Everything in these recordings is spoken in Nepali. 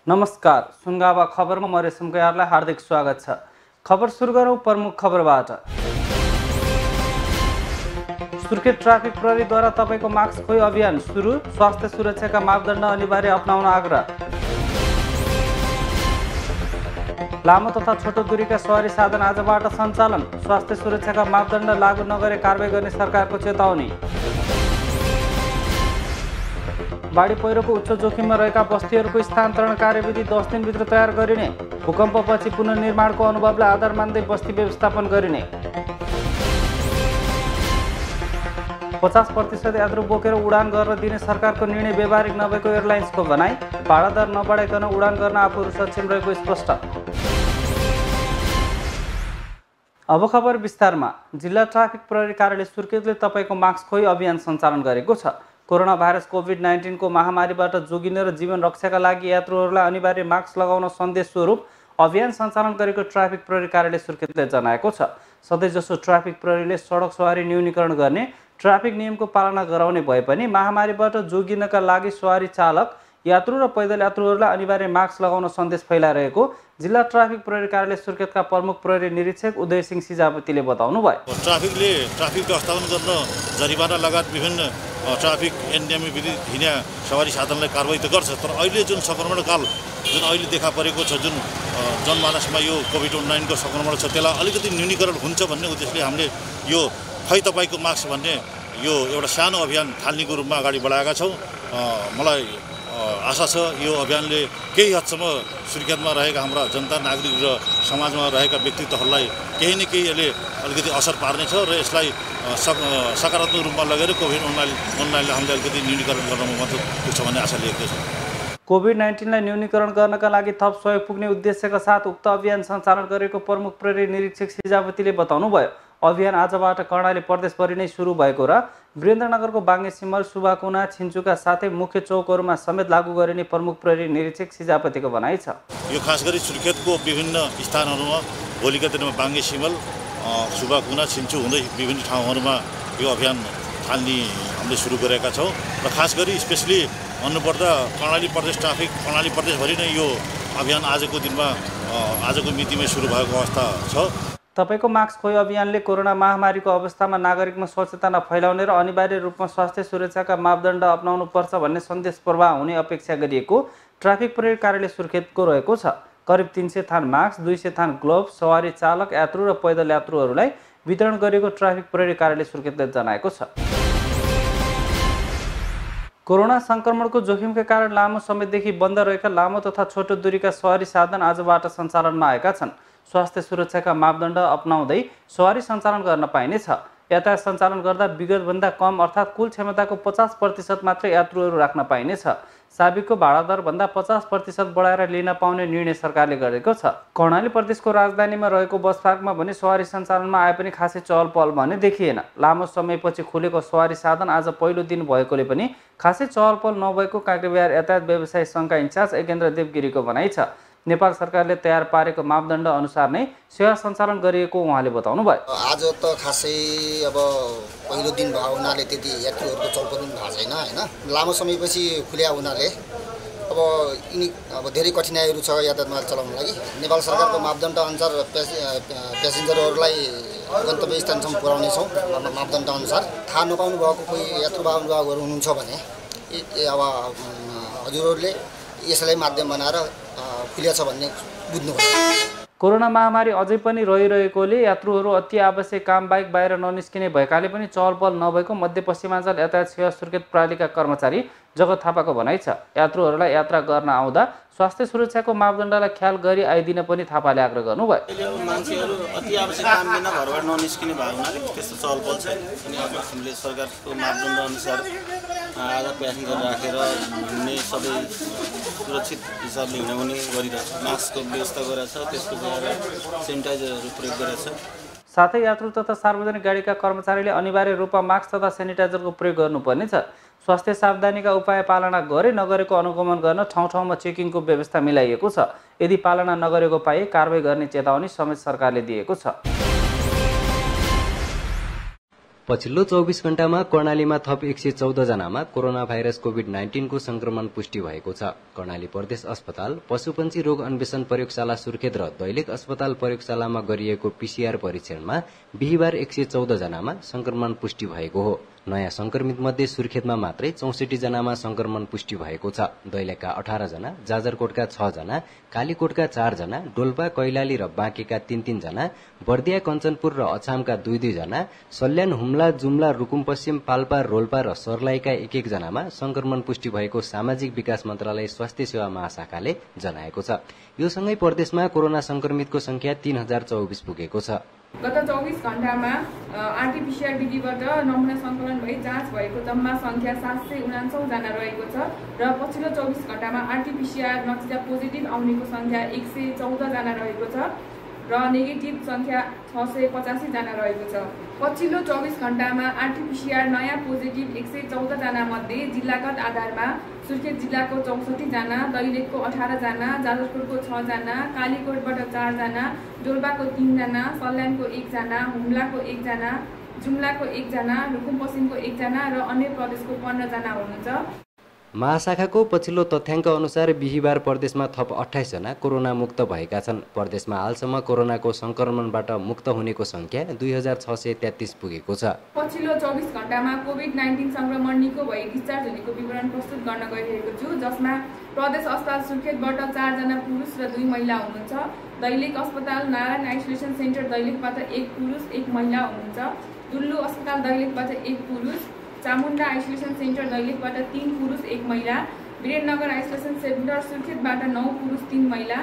नमस्कार, सुनगावा खबरमा म रेशम गयारलाई हार्दिक स्वागत छ। खबर सुरु गरौँ प्रमुख खबरबाट। सुर्खेत ट्राफिक प्रहरीद्वारा तपाईको मास्क खोइ अभियान सुरु, स्वास्थ्य सुरक्षाका मापदण्ड अनिवार्य अपनाउन आग्रह। लामो तथा छोटो दूरीका सवारी साधन आजबाट सञ्चालन, स्वास्थ्य सुरक्षाका मापदण्ड लागू नगरे कारबाही गर्ने सरकारको चेतावनी। बाढी पहिरोको उच्च जोखिममा रहेका बस्तीहरूको स्थानान्तरण कार्यविधि 10 दिनभित्र तयार गरिने, भूकम्पपछि पुनर्निर्माणको अनुभवलाई आधार मान्दै बस्ती व्यवस्थापन गरिने। 50% यात्रु बोकेर उडान गर्न दिने सरकारको निर्णय व्यावहारिक नभएको एयरलाइन्सको भनाई, भाडा दर नबढाइकन उडान गर्न आफूहरू सक्षम रहेको स्पष्ट। अब खबर विस्तारमा। जिल्ला ट्राफिक प्रहरी कार्यालय सुर्खेतले तपाईको मास्क खोइ अभियान सञ्चालन गरेको छ। कोरोना भाइरस कोभिड-19 को महामारीबाट जोगिने र जीवन रक्षाका लागि यात्रुहरूलाई अनिवार्य मास्क लगाउन सन्देश स्वरूप अभियान सञ्चालन गरेको ट्राफिक प्रहरी कार्यालय सुर्खेतले जनाएको छ। सधैँजसो ट्राफिक प्रहरीले सडक सवारी न्यूनीकरण गर्ने, ट्राफिक नियमको पालना गराउने भए पनि महामारीबाट जोगिनका लागि सवारी चालक, यात्रु र पैदल यात्रुहरूलाई अनिवार्य मास्क लगाउन सन्देश फैलाइरहेको जिल्ला ट्राफिक प्रहरी कार्यालय सुर्खेतका प्रमुख प्रहरी निरीक्षक उदय सिंह सिजापतिले बताउनु भयो। ट्राफिकले ट्राफिक व्यवस्थापन गर्न जरिवाना लगायत विभिन्न ट्राफिक नियम विधि हिँड्ने सवारी साधनलाई कारबाही त गर्छ, तर अहिले जुन सङ्क्रमण काल जुन अहिले देखा परेको छ, जुन जनमानसमा यो कोभिड-19 को सङ्क्रमण छ, त्यसलाई अलिकति न्यूनीकरण हुन्छ भन्ने उद्देश्यले हामीले यो खै तपाईँको मास्क भन्ने यो एउटा सानो अभियान थाल्नेको रूपमा अगाडि बढाएका छौँ। मलाई आशा छ यो अभियानले केही हदसम्म सुर्खेतमा रहेका हाम्रा जनता, नागरिक र समाजमा रहेका व्यक्तित्वहरूलाई केही न केही यसले अलिकति असर पार्नेछ र यसलाई सकारात्मक रूपमा लगेर कोभिड-19लाई हामीले अलिकति न्यूनीकरण गर्नमा मद्दत पुग्छ भन्ने आशा लिएको छ। कोभिड-19लाई न्यूनीकरण गर्नका लागि थप सहयोग पुग्ने उद्देश्यका साथ उक्त अभियान सञ्चालन गरेको प्रमुख प्रहरी निरीक्षक सिजापतिले बताउनुभयो। अभियान आजबाट कर्णाली प्रदेशभरि नै सुरु भएको र वीरेन्द्रनगरको बाङ्गे सिमल, सुबाकुना, छिन्चुका साथै मुख्य चौकहरूमा समेत लागू गरिने प्रमुख प्रहरी निरीक्षक सिजापतिको भनाइ छ। यो खास गरी सुर्खेतको विभिन्न स्थानहरूमा भोलिका दिनमा बाङ्गे सिमल, सुबाकुना, छिन्चु हुँदै विभिन्न ठाउँहरूमा यो अभियान थाल्ने हामीले सुरु गरेका छौँ र खास गरी स्पेसली भन्नुपर्दा कर्णाली प्रदेश ट्राफिक, कर्णाली प्रदेशभरि नै यो अभियान आजको दिनमा आजको मितिमै सुरु भएको अवस्था छ। तपाईको मास्क खोइ अभियानले कोरोना महामारीको अवस्थामा नागरिकमा सचेतना फैलाउने र अनिवार्य रूपमा स्वास्थ्य सुरक्षाका मापदण्ड अपनाउनुपर्छ भन्ने सन्देश प्रवाह हुने अपेक्षा गरिएको ट्राफिक प्रहरी कार्यालय सुर्खेतको रहेको छ। करिब 300 थान मास्क, 200 थान ग्लोभ सवारी चालक, यात्रु र पैदल यात्रुहरूलाई वितरण गरेको ट्राफिक प्रहरी कार्यालय सुर्खेतले जनाएको छ। कोरोना संक्रमणको जोखिमका कारण लामो समयदेखि बन्द रहेका लामो तथा छोटो दूरीका सवारी साधन आजबाट सञ्चालनमा आएका छन्। स्वास्थ्य सुरक्षाका मापदण्ड अपनाउँदै सवारी सञ्चालन गर्न पाइनेछ। यातायात सञ्चालन गर्दा विगतभन्दा कम अर्थात् कुल क्षमताको 50% मात्र यात्रुहरू राख्न पाइनेछ। साबिकको भाडा दर भन्दा 50% बढाएर लिन पाउने निर्णय सरकारले गरेको छ। कर्णाली प्रदेशको राजधानीमा रहेको बस पार्कमा भने सवारी सञ्चालनमा आए पनि खासै चहल पहल भने देखिएन। लामो समयपछि खुलेको सवारी साधन आज पहिलो दिन भएकोले पनि खासै चहल पहल नभएको काँक्रेबिहार यातायात व्यवसाय सङ्घका इन्चार्ज एकेन्द्र देवगिरीको भनाइ छ। नेपाल सरकारले तयार पारेको मापदण्ड अनुसार नै सेवा सञ्चालन गरिएको उहाँले बताउनु भयो। आज त खासै अब पहिलो दिन भएको हुनाले त्यति यात्रुहरूको चलपल पनि भएको छैन होइन। लामो समयपछि खुल्या हुनाले अब धेरै कठिनाइहरू छ यातायातमा चलाउनको लागि। नेपाल सरकारको मापदण्ड अनुसार प्यासेन्जरहरूलाई गन्तव्य स्थानसम्म पुर्याउनेछौँ मापदण्ड अनुसार। थाहा नपाउनु भएको कोही यात्रु बाहुभागहरू हुनुहुन्छ भने अब हजुरहरूले यसलाई माध्यम बनाएर खुलिया छ भन्ने बुझ्नुभयो। कोरोना महामारी अझै पनि रहिरहेकोले यात्रुहरू अति आवश्यक काम बाहेक बाहिर ननिस्किने भएकाले पनि चहल पहल नभएको मध्यपश्चिमाञ्चल यातायात सेवा सुर्खेत प्रणालीका कर्मचारी जगत थापाको भनाइ छ। यात्रुहरूलाई यात्रा गर्न आउँदा स्वास्थ्य सुरक्षाको मापदण्डलाई ख्याल गरी आइदिन पनि थापाले आग्रह गर्नुभयो। मान्छेहरू अति आवश्यक काम बिना घरबाट ननिस्किने भएको हुनाले त्यस्तो चहल पहल छैन। अनि अब हामीले सरकारको मापदण्ड अनुसार आधा प्यासेन्जर राखेर हिँड्ने सबै सुरक्षित हिसाबले हिँडाउने गरिरहेको छ। मास्कको व्यवस्था गरेको छ, त्यसपछि सेनिटाइजरहरू प्रयोग गरेको छ। साथै यात्रु तथा सार्वजनिक गाडीका कर्मचारीले अनिवार्य रूपमा मास्क तथा सेनिटाइजरको प्रयोग गर्नुपर्नेछ। स्वास्थ्य सावधानीका उपाय पालना गरे नगरेको अनुगमन गर्न ठाउँ ठाउँमा चेकिङको व्यवस्था मिलाइएको छ। यदि पालना नगरेको पाए कारबाही गर्ने चेतावनी समेत सरकारले दिएको छ। पछिल्लो 24 घण्टामा कर्णालीमा थप 114 जनामा कोरोना भाइरस कोभिड-19 को संक्रमण पुष्टि भएको छ। कर्णाली प्रदेश अस्पताल, पशुपन्छी रोग अन्वेषण प्रयोगशाला सुर्खेत र दैलेख अस्पताल प्रयोगशालामा गरिएको पीसीआर परीक्षणमा बिहीबार 114 जनामा संक्रमण पुष्टि भएको हो। नयाँ संक्रमित मध्ये सुर्खेतमा मात्रै 64 जनामा संक्रमण पुष्टि भएको छ। दैलेखका 18 जना, जाजरकोटका 6 जना, कालीकोटका 4 जना, डोल्पा, कैलाली र बाँकेका 3-3 जना, बर्दिया, कञ्चनपुर र अछामका 2-2 जना, सल्यान, हुम्ला, जुम्ला, रुकुम पश्चिम, पाल्पा, रोल्पा र सर्लाहीका 1-1 जनामा संक्रमण पुष्टि भएको सामाजिक विकास मन्त्रालय स्वास्थ्य सेवा महाशाखाले जनाएको छ। यो सँगै प्रदेशमा कोरोना संक्रमितको संख्या 3024 पुगेको छ। गत 24 घण्टामा आरटीपीसीआर विधिबाट नमुना सङ्कलन भई जाँच भएको जम्मा संख्या 749 जना रहेको छ र पछिल्लो 24 घण्टामा आरटीपीसीआर नतिजा पोजिटिभ आउनेको संख्या 114 जना रहेको छ र नेगेटिभ संख्या 685 जना रहेको छ। पछिल्लो 24 घण्टामा आरटीपीसीआर नयाँ पोजिटिभ 114 जना मध्ये जिल्लागत आधारमा सुर्खेत जिल्लाको 64 जना, दैलेखको 18 जना, जाजरकोटको 6 जना, कालीकोटबाट 4 जना, डोल्पाको 3 जना, सल्यानको 1 जना, हुम्लाको 1 जना, जुम्लाको 1 जना, रुकुम पश्चिमको 1 जना र अन्य प्रदेशको 15 जना हुनुहुन्छ। महाशाखाको पछिल्लो तथ्याङ्क अनुसार बिहीबार प्रदेशमा थप 28 जना कोरोना मुक्त भएका छन्। प्रदेशमा हालसम्म कोरोनाको संक्रमणबाट मुक्त हुनेको संख्या 2633 पुगेको छ। पछिल्लो 24 घण्टामा कोभिड-19 संक्रमण निको भई डिस्चार्ज हुनेको विवरण प्रस्तुत गर्न गइरहेको छु, जसमा प्रदेश अस्पताल सुर्खेतबाट 4 जना पुरुष र 2 महिला हुनुहुन्छ। दैलेख अस्पताल नारायण आइसोलेसन सेन्टर दैलेखबाट 1 पुरुष 1 महिला हुनुहुन्छ। दुल्लु अस्पताल दैलेखबाट 1 पुरुष, चामुण्डा आइसोलेसन सेन्टर दैलेखबाट 3 पुरुष 1 महिला, वीरेन्द्रनगर आइसोलेसन सेन्टर सुर्खेतबाट 9 पुरुष 3 महिला,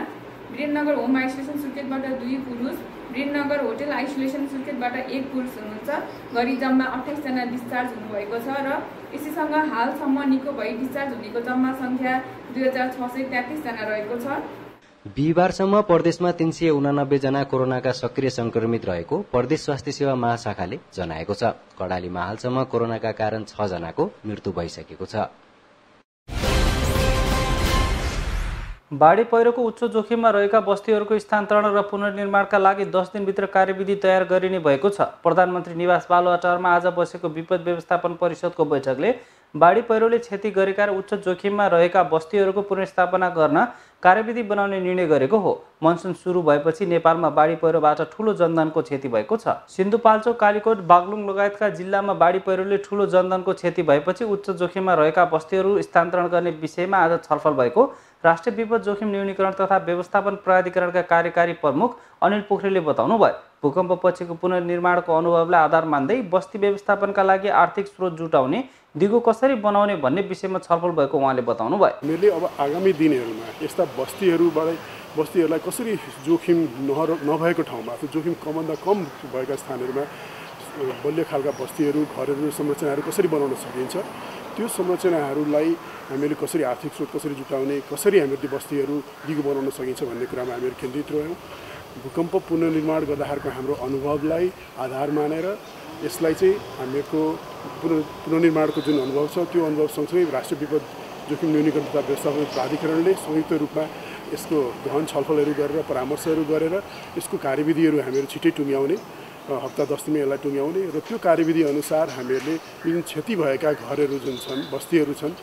वीरेन्द्रनगर होम आइसोलेसन सुर्खेतबाट 2 पुरुष, वीरेन्द्रनगर होटल आइसोलेसन सुर्खेतबाट 1 पुरुष हुनुहुन्छ। गरी जम्मा 28 जना डिस्चार्ज हुनुभएको छ र यसैसँग हालसम्म निको भई डिस्चार्ज हुनेको जम्मा संख्या 2633 जना रहेको छ। बिहीबारसम्म प्रदेशमा 389 जना कोरोनाका सक्रिय संक्रमित रहेको प्रदेश स्वास्थ्य सेवा महाशाखाले जनाएको छ। कर्णालीमा हालसम्म कोरोनाका कारण 6 जनाको मृत्यु भइसकेको छ। बाढी पहिरोको उच्च जोखिममा रहेका बस्तीहरूको स्थानान्तरण र पुनर्निर्माणका लागि 10 दिनभित्र कार्यविधि तयार गरिने भएको छ। प्रधानमन्त्री निवास बालुवाटारमा आज बसेको विपद व्यवस्थापन परिषदको बैठकले बाढी पहिरोले क्षति गरेका र उच्च जोखिममा रहेका बस्तीहरूको पुनर्स्थापना गर्न कार्यविधि बनाउने निर्णय गरेको हो। मनसुन सुरु भएपछि नेपालमा बाढी पहिरोबाट ठूलो जनधनको क्षति भएको छ। सिन्धुपाल्चोक, कालीकोट, बागलुङ लगायतका जिल्लामा बाढी पहिरोले ठूलो जनधनको क्षति भएपछि उच्च जोखिममा रहेका बस्तीहरू स्थानान्तरण गर्ने विषयमा आज छलफल भएको राष्ट्रिय विपद जोखिम न्यूनीकरण तथा व्यवस्थापन प्राधिकरणका कार्यकारी प्रमुख अनिल पोखरेलले बताउनुभयो। भूकम्पपछिको पुनर्निर्माणको अनुभवलाई आधार मान्दै बस्ती व्यवस्थापनका लागि आर्थिक स्रोत जुटाउने दिगो कसरी बनाउने भन्ने विषयमा छलफल भएको उहाँले बताउनुभयो। मैले अब आगामी दिनहरूमा यस्ता बस्तीहरूलाई कसरी जोखिम नभएको ठाउँमा अथवा जोखिम कमभन्दा कम भएका स्थानहरूमा बलियो खालका बस्तीहरू, घरहरू, संरचनाहरू कसरी बनाउन सकिन्छ, त्यो संरचनाहरूलाई हामीले कसरी आर्थिक स्रोत कसरी जुटाउने, कसरी हामीले बस्तीहरू दिगो बनाउन सकिन्छ भन्ने कुरामा हामीहरू केन्द्रित रह्यौँ। भूकम्प पुनर्निर्माण गर्दाखेरिको हाम्रो अनुभवलाई आधार मानेर यसलाई चाहिँ हामीहरूको पुनर्निर्माणको जुन अनुभव छ त्यो अनुभव सँगसँगै राष्ट्रिय विपद जोखिम न्यूनीकरण तथा व्यवस्थापन प्राधिकरणले संयुक्त रूपमा यसको गहन छलफलहरू गरेर परामर्शहरू गरेर यसको कार्यविधिहरू हामीहरू छिट्टै टुङ्ग्याउने, हप्ता 10 दिनमा यसलाई टुङ्ग्याउने र त्यो कार्यविधि अनुसार हामीहरूले जुन क्षति भएका घरहरू जुन छन्, बस्तीहरू छन्,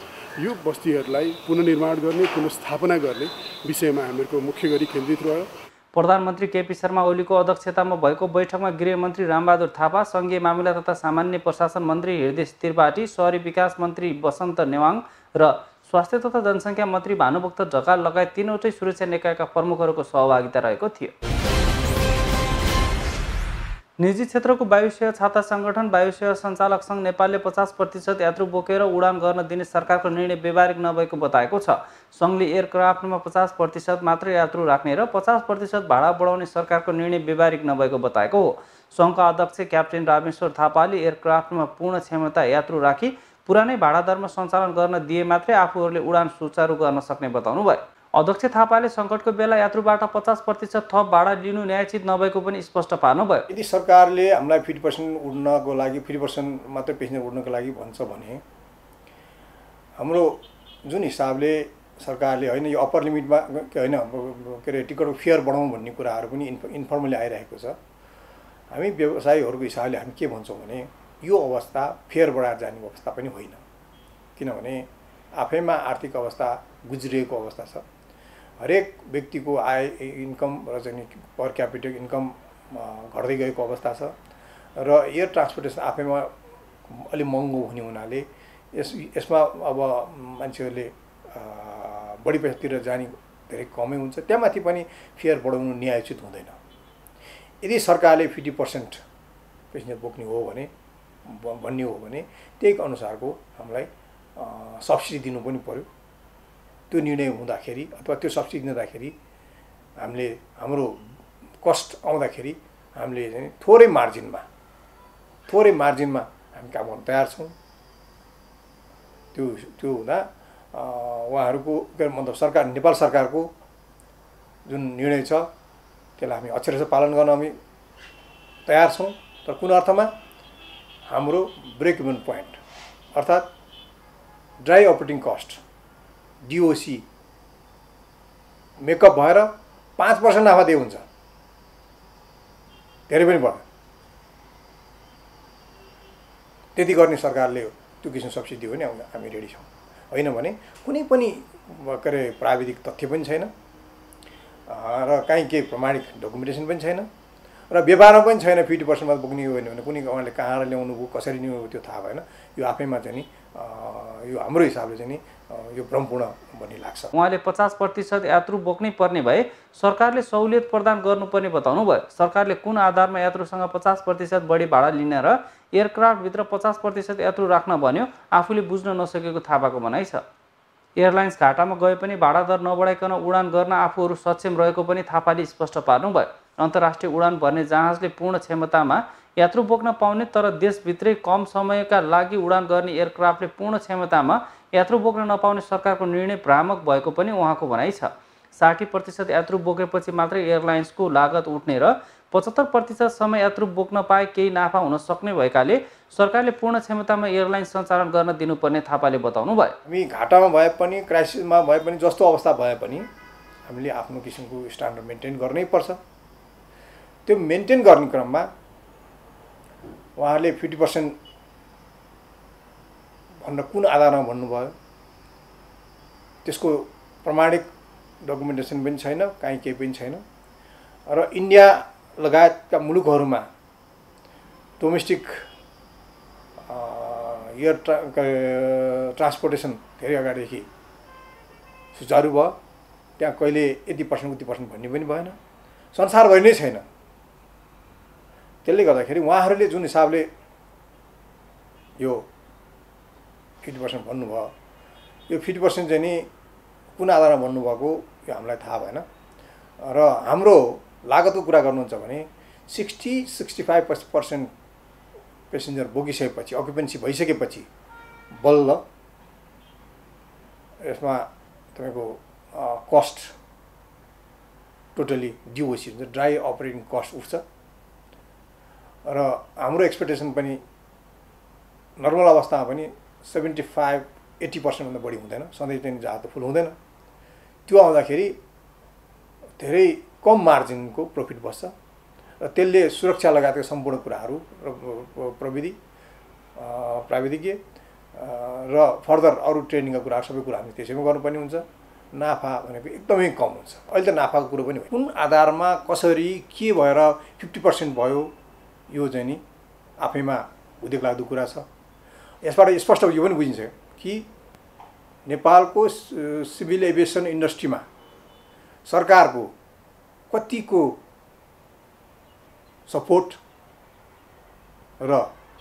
यो बस्तीहरूलाई पुनर्निर्माण गर्ने, पुनर्स्थापना गर्ने विषयमा हामीहरूको मुख्य गरी केन्द्रित रह्यो। प्रधानमन्त्री केपी शर्मा ओलीको अध्यक्षतामा भएको बैठकमा गृहमन्त्री रामबहादुर थापा, संघीय मामिला तथा सामान्य प्रशासन मन्त्री हृदय त्रिपाठी, शहरी विकास मन्त्री बसन्त नेवाङ र स्वास्थ्य तथा जनसङ्ख्या मन्त्री भानुभक्त ढकाल लगायत 3वटै सुरक्षा निकायका प्रमुखहरूको सहभागिता रहेको थियो। निजी क्षेत्रको वायुसेवा छाता संगठन वायुसेवा सञ्चालक सङ्घ नेपालले 50% यात्रु बोकेर उडान गर्न दिने सरकारको निर्णय व्यावहारिक नभएको बताएको छ। सङ्घले एयरक्राफ्टमा 50% मात्र यात्रु राख्ने र 50% भाडा बढाउने सरकारको निर्णय व्यावहारिक नभएको बताएको हो। सङ्घका अध्यक्ष क्याप्टेन रामेश्वर थापाले एयरक्राफ्टमा पूर्ण क्षमता यात्रु राखी पुरानै भाडा दरमा सञ्चालन गर्न दिए मात्रै आफूहरूले उडान सुचारू गर्न सक्ने बताउनुभयो। अध्यक्ष थापाले सङ्कटको बेला यात्रुबाट 50% थप भाडा लिनु न्यायोचित नभएको पनि स्पष्ट पार्नुभयो। यदि सरकारले हामीलाई 50% उड्नको लागि 50% मात्रै पेसेन्जर उड्नको लागि भन्छ भने हाम्रो जुन हिसाबले सरकारले होइन यो अप्पर लिमिटमा होइन के अरे टिकटको फेयर बढाउँ भन्ने कुराहरू पनि इन्फर्मली आइरहेको छ। हामी व्यवसायीहरूको हिसाबले हामी के भन्छौँ भने यो अवस्था फेर बढाएर जाने अवस्था पनि होइन। किनभने आफैमा आर्थिक अवस्था गुज्रिएको अवस्था छ। हरेक व्यक्तिको आय इन्कम र चाहिँ पर क्यापिटल इन्कम घट्दै गएको अवस्था छ र एयर ट्रान्सपोर्टेसन आफैमा अलि महँगो हुने हुनाले यसमा अब मान्छेहरूले बढी पैसातिर जाने धेरै कमै हुन्छ। त्यहाँमाथि पनि फेयर बढाउनु न्यायोचित हुँदैन। यदि सरकारले 50% पेसेन्जर बोक्ने हो भने भन्ने हो भने त्यही अनुसारको हामीलाई सब्सिडी दिनु पनि पर्यो। त्यो निर्णय हुँदाखेरि अथवा त्यो सब्सिडी दिँदाखेरि हामीले हाम्रो कस्ट आउँदाखेरि हामीले चाहिँ थोरै मार्जिनमा हामी काम गर्न तयार छौँ। त्यो हुँदा उहाँहरूको मतलब सरकार नेपाल सरकारको जुन निर्णय छ त्यसलाई हामी अक्षरशः पालन गर्न हामी तयार छौँ। तर कुन अर्थमा हाम्रो ब्रेक इभन पोइन्ट अर्थात् dry operating cost DOC makeup भएर 5% नाफा दिए हुन्छ, धेरै पनि पर्दैन। त्यति गर्ने सरकारले त्यो किसिम सब्सिडी दियो भने हामी रेडी छौँ। होइन भने कुनै पनि के अरे प्राविधिक तथ्य पनि छैन र काहीँ केही प्रमाणिक डकुमेन्टेसन पनि छैन र व्यवहारमा पनि छैन। 50% मात्र बोक्ने हो भने कुनै उहाँले कहाँ ल्याउनु भयो कसरी ल्याउनु त्यो थाहा भएन। यो आफैमा चाहिँ नि यो हाम्रो हिसाबले चाहिँ नि यो भ्रमपूर्ण भन्ने लाग्छ। उहाँले 50% यात्रु बोक्नै पर्ने भए सरकारले सहुलियत प्रदान गर्नुपर्ने बताउनु भयो। सरकारले कुन आधारमा यात्रुसँग 50% बढी भाडा लिन र एयरक्राफ्टभित्र 50% यात्रु राख्न भन्यो आफूले बुझ्न नसकेको थापाको भनाइ छ। एयरलाइन्स घाटामा गए पनि भाडा दर नबढाइकन उडान गर्न आफूहरू सक्षम रहेको पनि थापाले स्पष्ट पार्नुभयो। अन्तर्राष्ट्रिय उडान भर्ने जहाजले पूर्ण क्षमतामा यात्रु बोक्न पाउने तर देशभित्रै कम समयका लागि उडान गर्ने एयरक्राफ्टले पूर्ण क्षमतामा यात्रु बोक्न नपाउने सरकारको निर्णय भ्रामक भएको पनि उहाँको भनाइ छ। 60% यात्रु बोकेपछि मात्रै एयरलाइन्सको लागत उठ्ने र 75% समय यात्रु बोक्न पाए केही नाफा हुन सक्ने भएकाले सरकारले पूर्ण क्षमतामा एयरलाइन सञ्चालन गर्न दिनुपर्ने थापाले बताउनु भयो। हामी घाटामा भए पनि क्राइसिसमा भए पनि जस्तो अवस्था भए पनि हामीले आफ्नो किसिमको स्ट्यान्डर्ड मेन्टेन गर्नै पर्छ। त्यो मेन्टेन गर्ने क्रममा उहाँहरूले 50% भनेर कुन आधारमा भन्नुभयो त्यसको प्रमाणिक डकुमेन्टेसन पनि छैन, काहीँ केही पनि छैन। र इन्डिया लगायतका मुलुकहरूमा डोमेस्टिक एयर ट्रान्सपोर्टेसन धेरै अगाडिदेखि सुचारू भयो। त्यहाँ कहिले यति पर्सेन्ट उति पर्सेन्ट भन्ने पनि भएन, संसारभरि नै छैन। त्यसले गर्दाखेरि उहाँहरूले जुन हिसाबले यो 50% भन्नुभयो यो 50% चाहिँ नि कुन आधारमा भन्नुभएको यो हामीलाई थाहा भएन। र हाम्रो लागतको कुरा गर्नुहुन्छ भने 60-65% पेसेन्जर बोकिसकेपछि अक्युपेन्सी भइसकेपछि बल्ल यसमा तपाईँको कस्ट टोटली डिओसी हुन्छ, ड्राई अपरेटिङ कस्ट उठ्छ। र हाम्रो एक्सपेक्टेसन पनि नर्मल अवस्थामा पनि 75-80% भन्दा बढी हुँदैन, सधैँ चाहिँ जहाज त फुल हुँदैन। त्यो आउँदाखेरि धेरै कम मार्जिनको प्रफिट बस्छ र त्यसले सुरक्षा लगायतका सम्पूर्ण कुराहरू र प्राविधिकीय र फर्दर अरू ट्रेनिङका कुराहरू सबै कुरा हामी त्यसैमा गर्नुपर्ने हुन्छ। नाफा भनेको एकदमै कम हुन्छ। अहिले त नाफाको कुरो पनि कुन आधारमा कसरी के भएर 50% भयो यो चाहिँ नि आफैमा उद्योग लाग्दो कुरा छ। यसबाट स्पष्ट यो पनि बुझिन्छ कि नेपालको सिभिल एभिएसन इन्डस्ट्रीमा सरकारको कतिको सपोर्ट र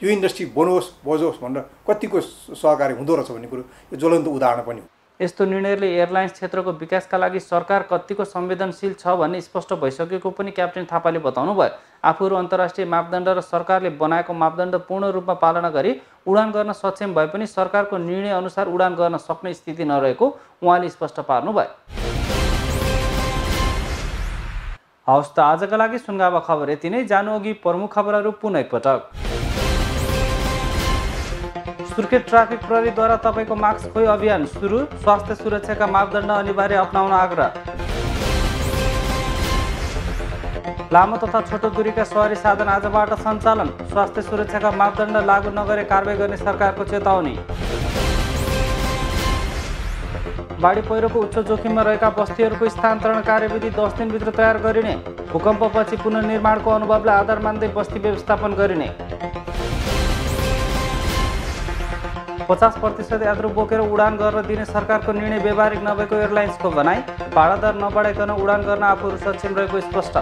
यो इन्डस्ट्री बजोस् भनेर कतिको सहकारी हुँदो रहेछ भन्ने कुरो यो ज्वलन्त उदाहरण पनि हो। यस्तो निर्णयले एयरलाइन्स क्षेत्रको विकासका लागि सरकार कतिको संवेदनशील छ भन्ने स्पष्ट भइसकेको पनि क्याप्टेन थापाले बताउनु भयो। आफूहरू अन्तर्राष्ट्रिय मापदण्ड र सरकारले बनाएको मापदण्ड पूर्ण रूपमा पालना गरी उडान गर्न सक्षम भए पनि सरकारको निर्णय अनुसार उडान गर्न सक्ने स्थिति नरहेको उहाँले स्पष्ट पार्नुभयो। हवस् त आजका लागि सुनगावा खबर यति नै। जानु अघि प्रमुख खबरहरू पुनः एकपटक। सुर्खेत ट्राफिक प्रहरीद्वारा तपाईँको मास्क खोइ अभियान सुरु, स्वास्थ्य सुरक्षाका मापदण्ड अनिवार्य अपनाउन आग्रह। लामो तथा छोटो दूरीका सवारी साधन आजबाट सञ्चालन, स्वास्थ्य सुरक्षाका मापदण्ड लागू नगरे कारबाही गर्ने सरकारको चेतावनी। बाढी पहिरोको उच्च जोखिममा रहेका बस्तीहरूको स्थानान्तरण कार्यविधि 10 दिनभित्र तयार गरिने, भूकम्पपछि पुनर्निर्माणको अनुभवलाई आधार मान्दै बस्ती व्यवस्थापन गरिने। 50% यात्रु बोकेर उडान गर्न दिने सरकारको निर्णय व्यावहारिक नभएको एयरलाइन्सको भनाई, भाडा दर नबढाइकन उडान गर्न आफूहरू सक्षम रहेको स्पष्ट।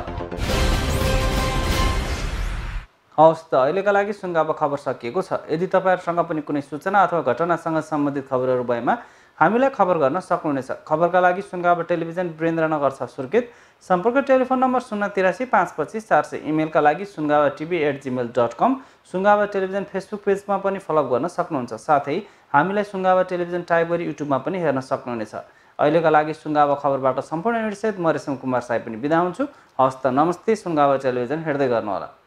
हवस् त, अहिलेका लागि सुनगावा खबर सकिएको छ। यदि तपाईँहरूसँग पनि कुनै सूचना अथवा घटनासँग सम्बन्धित खबरहरू भएमा हामीलाई खबर गर्न सक्नुहुनेछ। खबरका लागि सुनगावा टेलिभिजन वीरेन्द्रनगर 6 सुर्खेत, सम्पर्क टेलिफोन नम्बर 083 525 400, इमेलका लागि sungavatv@gmail.com, सुनगावा टेलिभिजन फेसबुक पेजमा पनि फलो गर्न सक्नुहुन्छ। साथै हामीलाई सुनगावा टेलिभिजन टाइप गरी युट्युबमा पनि हेर्न सक्नुहुनेछ। अहिलेका लागि सुनगावा खबरबाट सम्पूर्ण युनिटसहित म रेशम कुमार साई पनि बिदा हुन्छु। हवस् त, नमस्ते। सुनगावा टेलिभिजन हेर्दै गर्नुहोला।